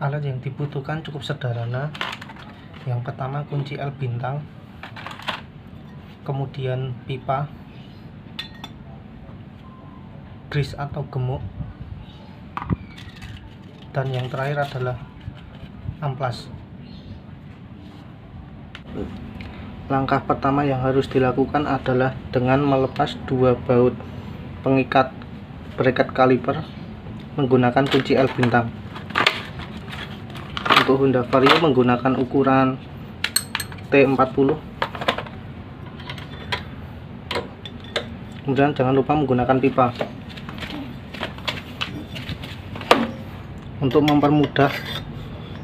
Alat yang dibutuhkan cukup sederhana. Yang pertama kunci L bintang, kemudian pipa, gris atau gemuk, dan yang terakhir adalah amplas. Langkah pertama yang harus dilakukan adalah dengan melepas dua baut pengikat bracket kaliper menggunakan kunci L bintang. Untuk Honda Vario menggunakan ukuran T40. Kemudian jangan lupa menggunakan pipa. Untuk mempermudah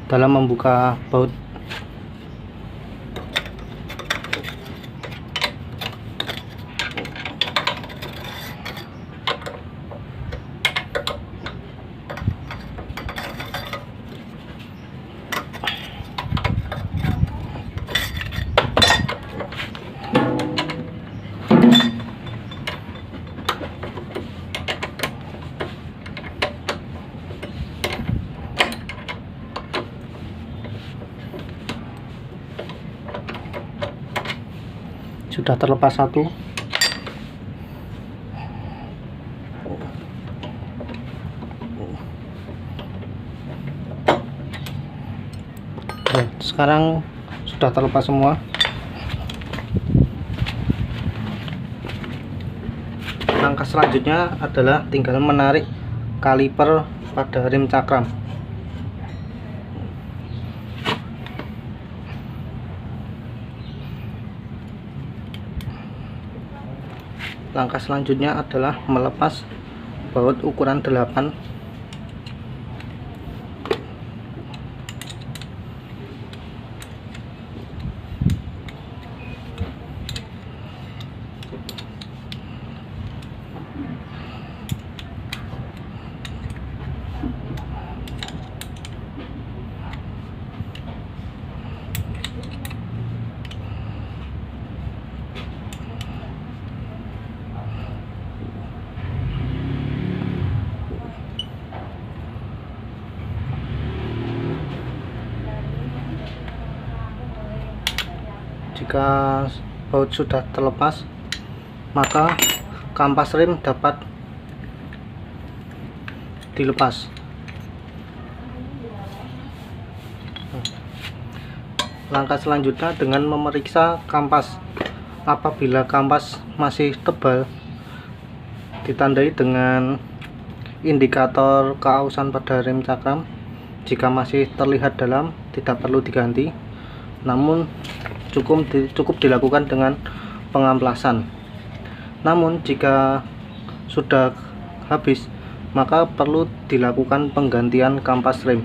dalam membuka baut, sudah terlepas satu. Sekarang sudah terlepas semua. Langkah selanjutnya adalah tinggal menarik kaliper pada rem cakram. Langkah selanjutnya adalah melepas baut ukuran 8. Jika baut sudah terlepas, maka kampas rem dapat dilepas. Langkah selanjutnya dengan memeriksa kampas. Apabila kampas masih tebal, ditandai dengan indikator keausan pada rem cakram. Jika masih terlihat dalam, tidak perlu diganti, namun cukup dilakukan dengan pengamplasan. Namun jika sudah habis, maka perlu dilakukan penggantian kampas rem.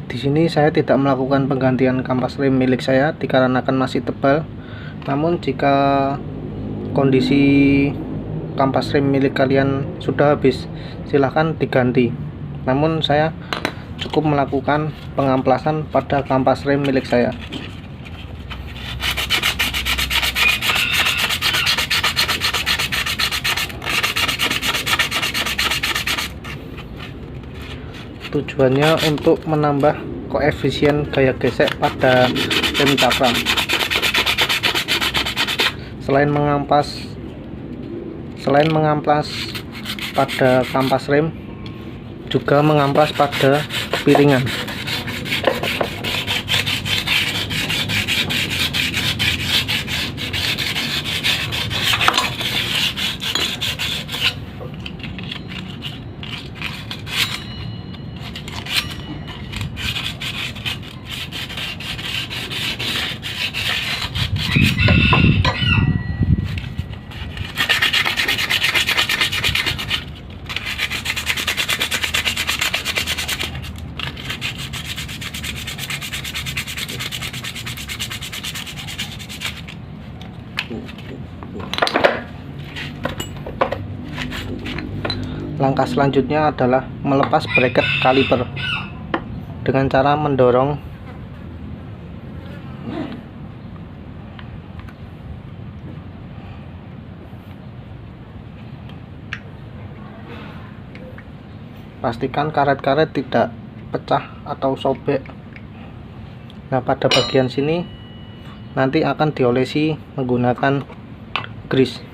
Di sini saya tidak melakukan penggantian kampas rem milik saya dikarenakan masih tebal. Namun jika kondisi kampas rem milik kalian sudah habis, silahkan diganti. Namun saya cukup melakukan pengamplasan pada kampas rem milik saya. Tujuannya untuk menambah koefisien gaya gesek pada rem cakram. Selain mengamplas pada kampas rem, juga mengamplas pada piringan. Langkah selanjutnya adalah melepas bracket kaliper dengan cara mendorong pastikan karet-karet tidak pecah atau sobek. Nah, pada bagian sini nanti akan diolesi menggunakan grease.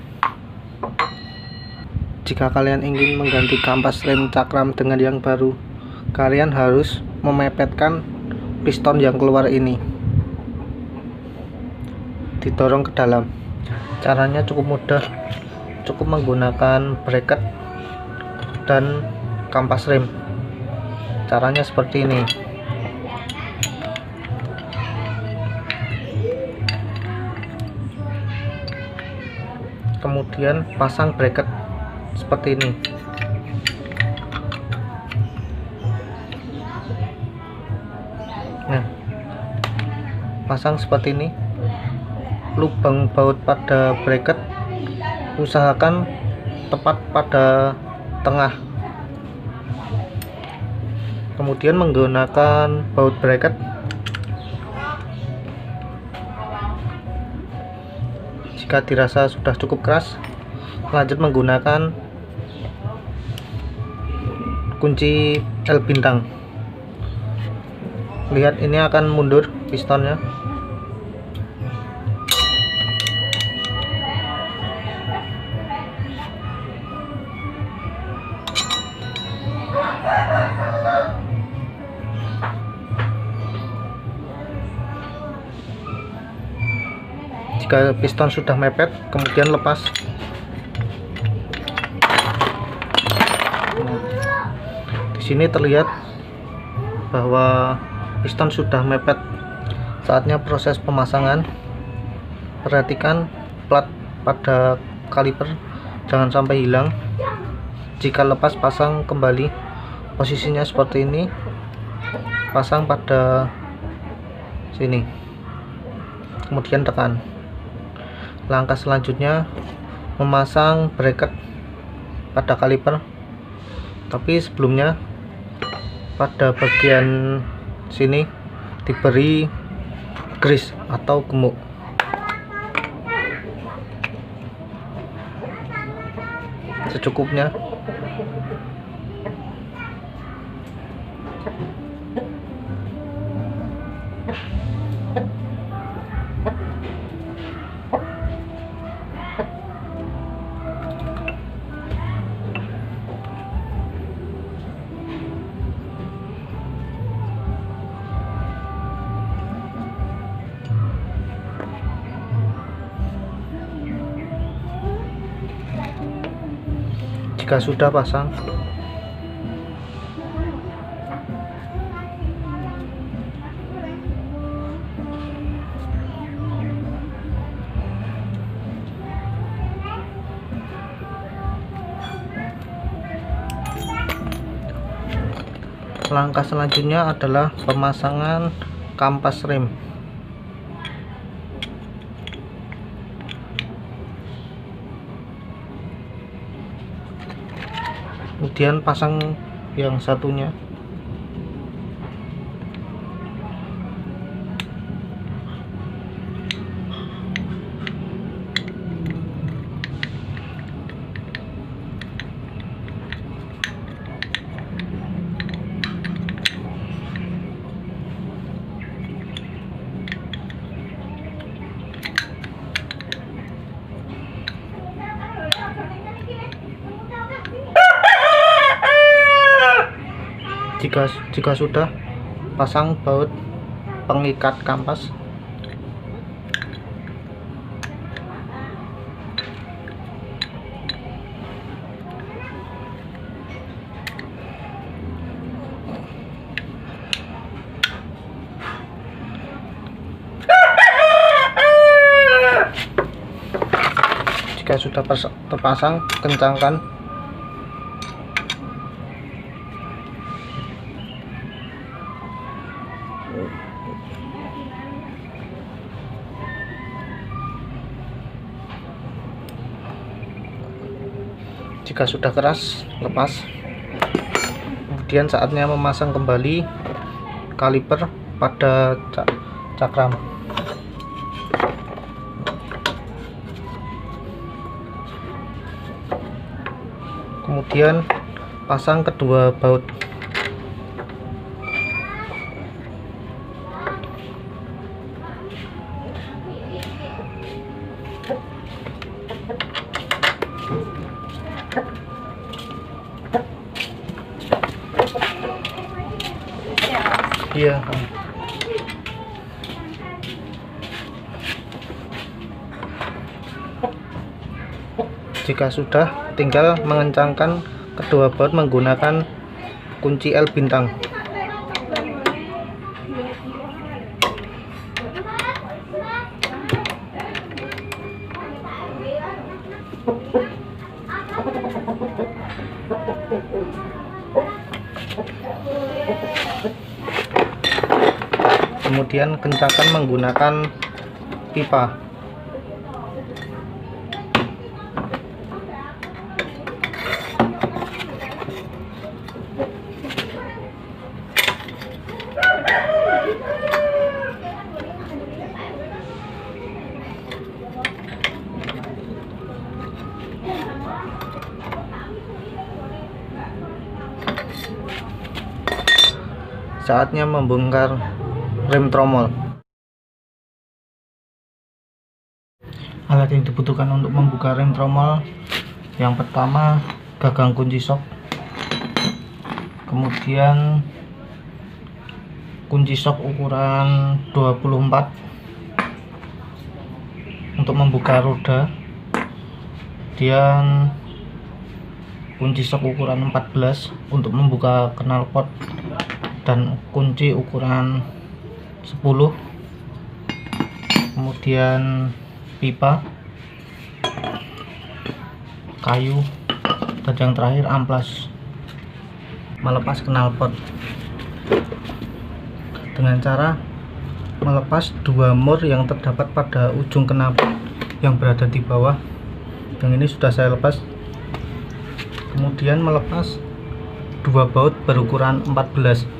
Jika kalian ingin mengganti kampas rem cakram dengan yang baru, kalian harus memepetkan piston yang keluar ini, didorong ke dalam. Caranya cukup mudah, cukup menggunakan bracket dan kampas rem. Caranya seperti ini. Kemudian pasang bracket seperti ini. Nah, pasang seperti ini. Lubang baut pada bracket usahakan tepat pada tengah. Kemudian menggunakan baut bracket jika dirasa sudah cukup keras, lanjut menggunakan kunci L bintang. Lihat, ini akan mundur pistonnya. Jika piston sudah mepet, kemudian lepas. Di sini terlihat bahwa piston sudah mepet. Saatnya proses pemasangan. Perhatikan plat pada kaliper jangan sampai hilang. Jika lepas, pasang kembali. Posisinya seperti ini. Pasang pada sini, kemudian tekan. Langkah selanjutnya memasang bracket pada kaliper, tapi sebelumnya pada bagian sini diberi grease atau gemuk. Secukupnya. Jika sudah pasang, langkah selanjutnya adalah pemasangan kampas rem. Kemudian pasang yang satunya. Jika sudah, pasang baut pengikat kampas. Jika sudah terpasang, kencangkan. Jika sudah keras, lepas. Kemudian saatnya memasang kembali kaliper pada cakram. Kemudian pasang kedua baut. Iya. Jika sudah, tinggal mengencangkan kedua baut menggunakan kunci L bintang. Kemudian kencangkan menggunakan pipa. Saatnya membongkar rem tromol. Alat yang dibutuhkan untuk membuka rem tromol, yang pertama gagang kunci sok, kemudian kunci sok ukuran 24 untuk membuka roda, kemudian kunci sok ukuran 14 untuk membuka knalpot, dan kunci ukuran 10, kemudian pipa, kayu, dan yang terakhir amplas. Melepas knalpot dengan cara melepas dua mur yang terdapat pada ujung knalpot yang berada di bawah. Yang ini sudah saya lepas. Kemudian melepas dua baut berukuran 14.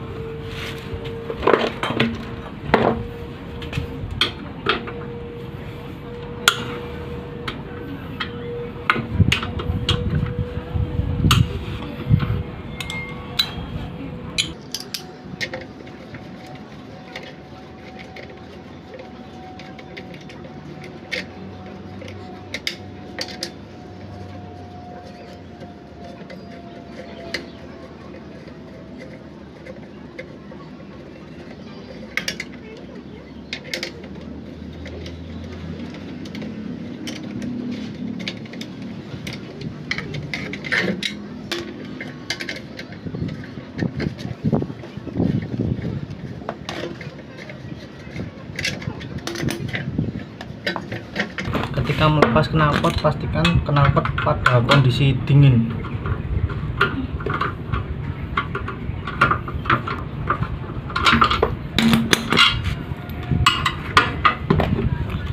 Ketika melepas knalpot, pastikan knalpot pada kondisi dingin.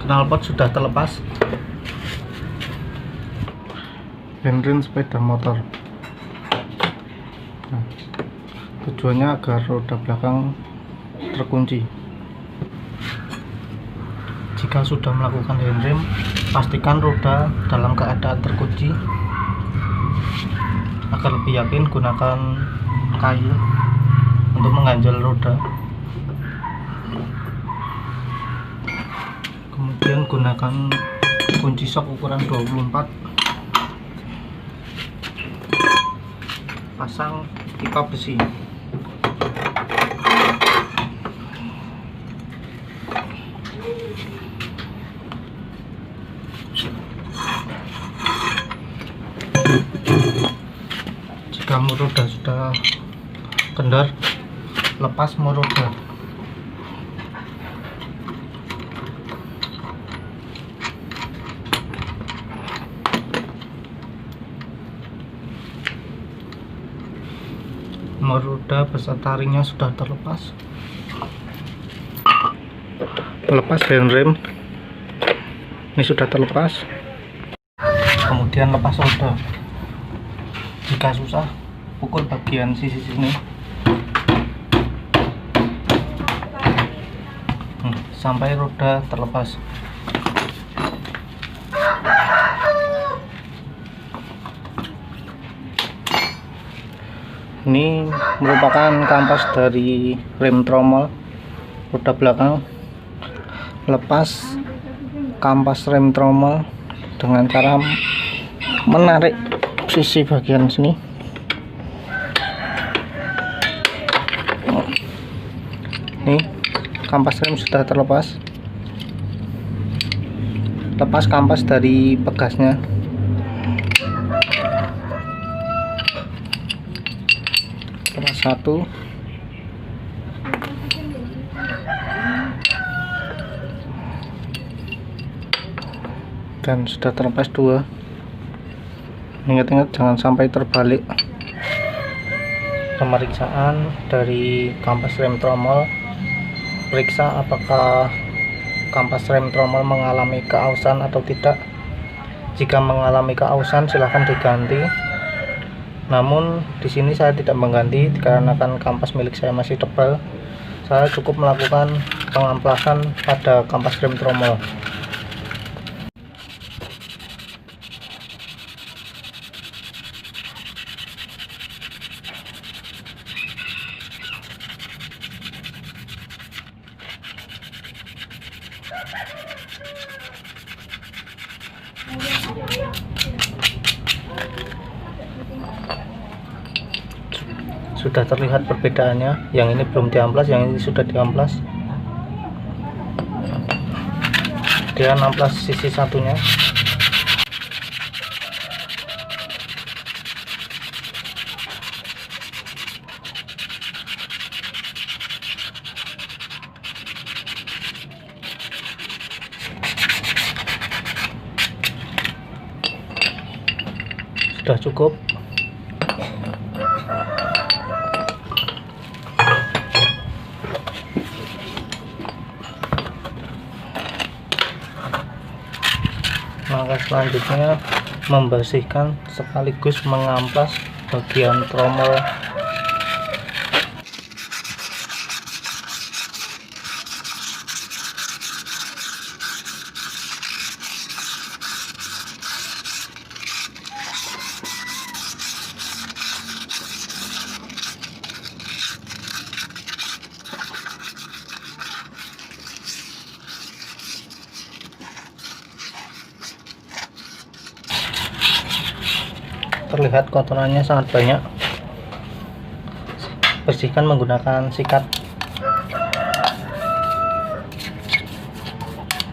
Knalpot sudah terlepas. Handring sepeda motor. Nah, tujuannya agar roda belakang terkunci. Jika sudah melakukan handrem, pastikan roda dalam keadaan terkunci. Agar lebih yakin, gunakan kayu untuk mengganjal roda. Kemudian gunakan kunci sok ukuran 24. Pasang pipa besi. Jika mur roda sudah kendor, lepas mur roda. Mur roda beserta ringnya sudah terlepas. Melepas handrem, ini sudah terlepas. Kemudian lepas roda. Jika susah, pukul bagian sisi sini sampai roda terlepas. Ini merupakan kampas dari rem tromol roda belakang. Lepas kampas rem tromol dengan cara menarik sisi bagian sini. Ini kampas rem sudah terlepas. Lepas kampas dari pegasnya. Satu, dan sudah terlepas dua. Ingat-ingat jangan sampai terbalik. Pemeriksaan dari kampas rem tromol, periksa apakah kampas rem tromol mengalami keausan atau tidak. Jika mengalami keausan silahkan diganti. Namun di sini saya tidak mengganti dikarenakan kampas milik saya masih tebal. Saya cukup melakukan pengamplasan pada kampas rem tromol. Sudah terlihat perbedaannya, yang ini belum diamplas, yang ini sudah diamplas. Dia amplas sisi satunya. Sudah cukup. Langkah selanjutnya membersihkan sekaligus mengamplas bagian tromol. Terlihat kotorannya sangat banyak. Bersihkan menggunakan sikat.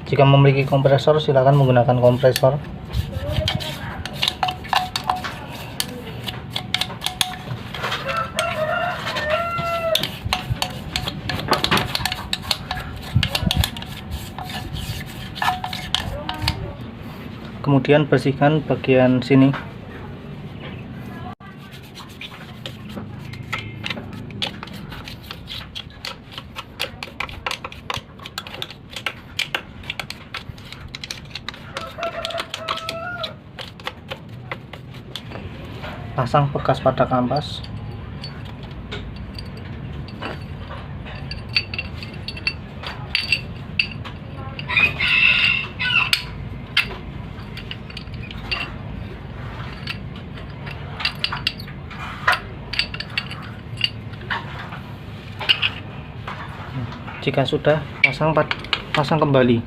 Jika memiliki kompresor silakan menggunakan kompresor. Kemudian bersihkan bagian sini. Pasang bekas pada kampas. Jika sudah, pasang kembali.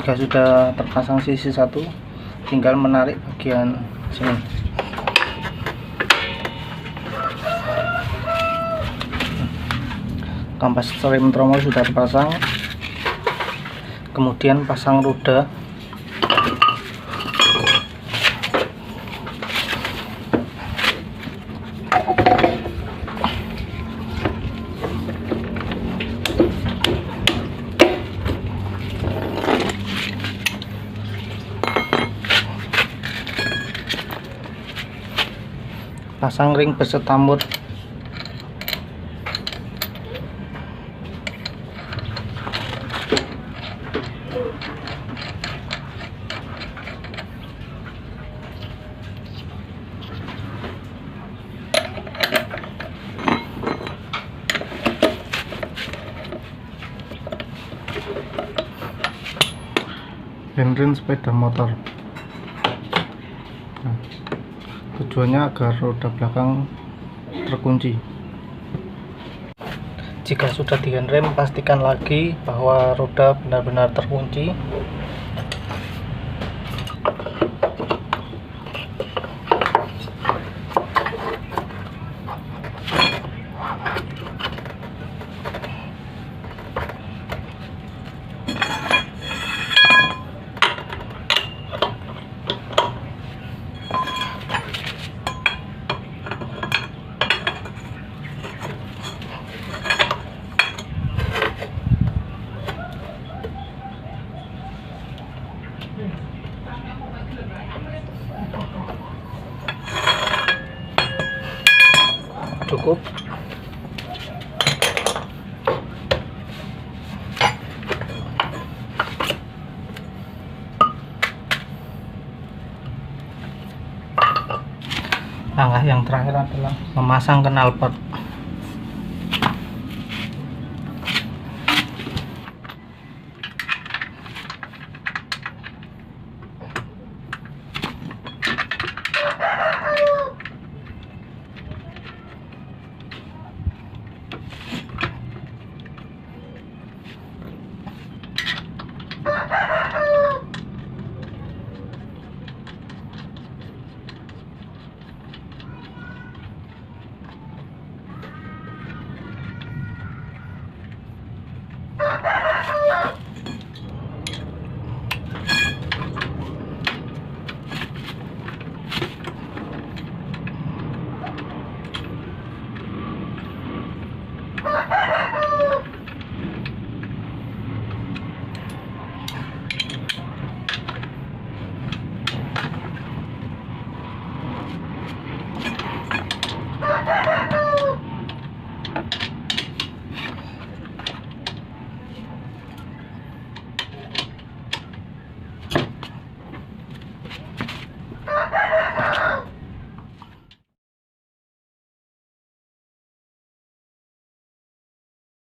Jika sudah terpasang sisi satu, tinggal menarik bagian sini. Kampas rem tromol sudah terpasang. Kemudian pasang roda. Pasang ring beserta mur. handring sepeda motor. Nah, tujuannya agar roda belakang terkunci. Jika sudah di handrem, pastikan lagi bahwa roda benar-benar terkunci. Cukup. Langkah yang terakhir adalah memasang knalpot.